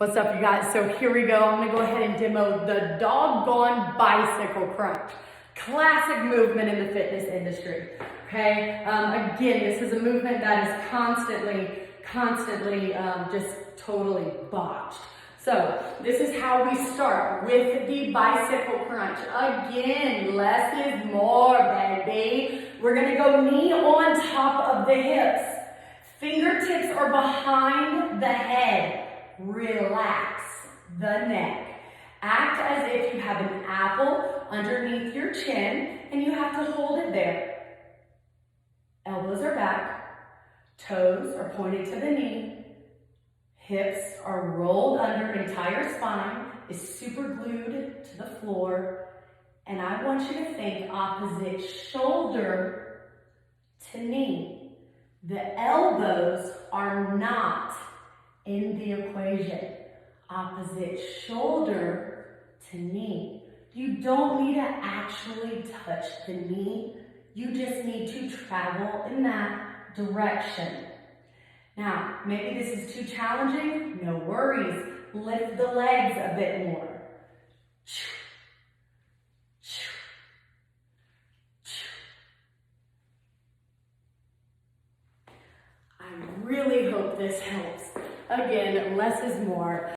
What's up, you guys? So here we go. I'm gonna go ahead and demo the doggone bicycle crunch. Classic movement in the fitness industry, okay? Again, this is a movement that is constantly just totally botched. So this is how we start with the bicycle crunch. Again, less is more, baby. We're gonna go knee on top of the hips. Fingertips are behind the head. Relax the neck. Act as if you have an apple underneath your chin and you have to hold it there. Elbows are back, toes are pointed to the knee, hips are rolled under, entire spine is super glued to the floor, and I want you to think opposite shoulder to knee. The elbows are not in the equation. Opposite shoulder to knee. You don't need to actually touch the knee. You just need to travel in that direction. Now, maybe this is too challenging. No worries. Lift the legs a bit more. I really hope this helps. Again, less is more.